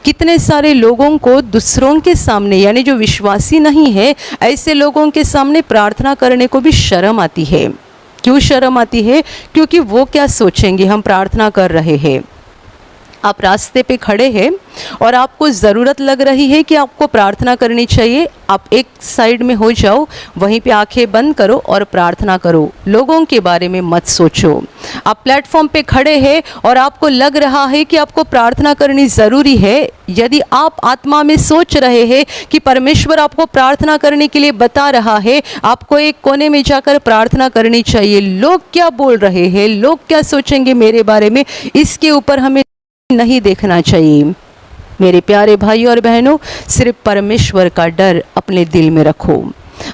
कितने सारे लोगों को दूसरों के सामने, यानी जो विश्वासी नहीं है, ऐसे लोगों के सामने प्रार्थना करने को भी शर्म आती है। क्यों शर्म आती है? क्योंकि वो क्या सोचेंगे हम प्रार्थना कर रहे हैं। आप रास्ते पे खड़े हैं और आपको ज़रूरत लग रही है कि आपको प्रार्थना करनी चाहिए, आप एक साइड में हो जाओ, वहीं पे आंखें बंद करो और प्रार्थना करो। लोगों के बारे में मत सोचो। आप प्लेटफॉर्म पे खड़े हैं और आपको लग रहा है कि आपको प्रार्थना करनी ज़रूरी है। यदि आप आत्मा में सोच रहे हैं कि परमेश्वर आपको प्रार्थना करने के लिए बता रहा है, आपको एक कोने में जाकर प्रार्थना करनी चाहिए, लोग क्या बोल रहे हैं, लोग क्या सोचेंगे मेरे बारे में, इसके ऊपर हमें नहीं देखना चाहिए। मेरे प्यारे भाई और बहनों, सिर्फ परमेश्वर का डर अपने दिल में रखो।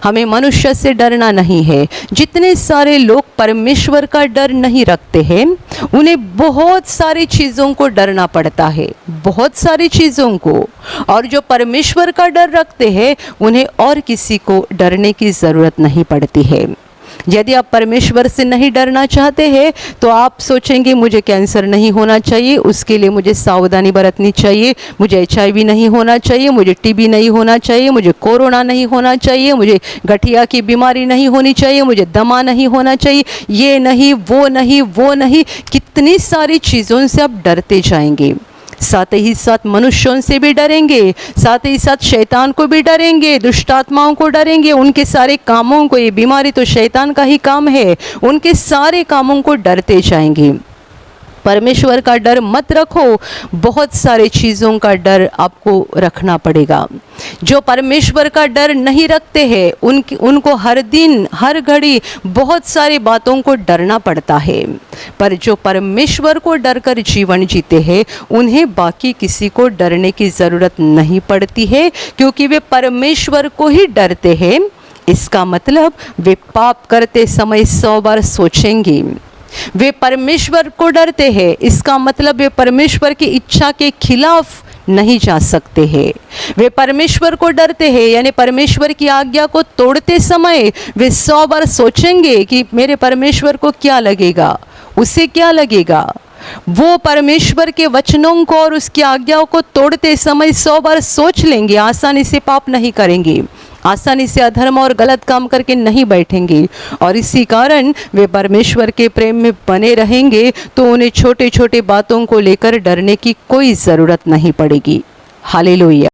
हमें मनुष्य से डरना नहीं है। जितने सारे लोग परमेश्वर का डर नहीं रखते हैं, उन्हें बहुत सारी चीज़ों को डरना पड़ता है, बहुत सारी चीज़ों को। और जो परमेश्वर का डर रखते हैं, उन्हें और किसी को डरने की ज़रूरत नहीं पड़ती है। यदि आप परमेश्वर से नहीं डरना चाहते हैं तो आप सोचेंगे मुझे कैंसर नहीं होना चाहिए, उसके लिए मुझे सावधानी बरतनी चाहिए, मुझे HIV नहीं होना चाहिए, मुझे TB नहीं होना चाहिए, मुझे कोरोना नहीं होना चाहिए, मुझे गठिया की बीमारी नहीं होनी चाहिए, मुझे दमा नहीं होना चाहिए, ये नहीं, वो नहीं, वो नहीं। कितनी सारी चीज़ों से आप डरते जाएंगे। साथ ही साथ मनुष्यों से भी डरेंगे, साथ ही साथ शैतान को भी डरेंगे, दुष्ट आत्माओं को डरेंगे, उनके सारे कामों को। ये बीमारी तो शैतान का ही काम है, उनके सारे कामों को डरते जाएंगे। परमेश्वर का डर मत रखो, बहुत सारे चीज़ों का डर आपको रखना पड़ेगा। जो परमेश्वर का डर नहीं रखते हैं, उनको हर दिन हर घड़ी बहुत सारी बातों को डरना पड़ता है। पर जो परमेश्वर को डर कर जीवन जीते हैं, उन्हें बाकी किसी को डरने की ज़रूरत नहीं पड़ती है, क्योंकि वे परमेश्वर को ही डरते हैं। इसका मतलब वे पाप करते समय 100 बार सोचेंगे। वे परमेश्वर को डरते हैं, इसका मतलब वे परमेश्वर की इच्छा के खिलाफ नहीं जा सकते हैं। वे परमेश्वर को डरते हैं, यानी परमेश्वर की आज्ञा को तोड़ते समय वे 100 बार सोचेंगे कि मेरे परमेश्वर को क्या लगेगा, उसे क्या लगेगा। वो परमेश्वर के वचनों को और उसकी आज्ञाओं को तोड़ते समय 100 बार सोच लेंगे। आसानी से पाप नहीं करेंगे, आसानी से अधर्म और गलत काम करके नहीं बैठेंगे, और इसी कारण वे परमेश्वर के प्रेम में बने रहेंगे। तो उन्हें छोटे छोटे बातों को लेकर डरने की कोई ज़रूरत नहीं पड़ेगी। हालेलुया।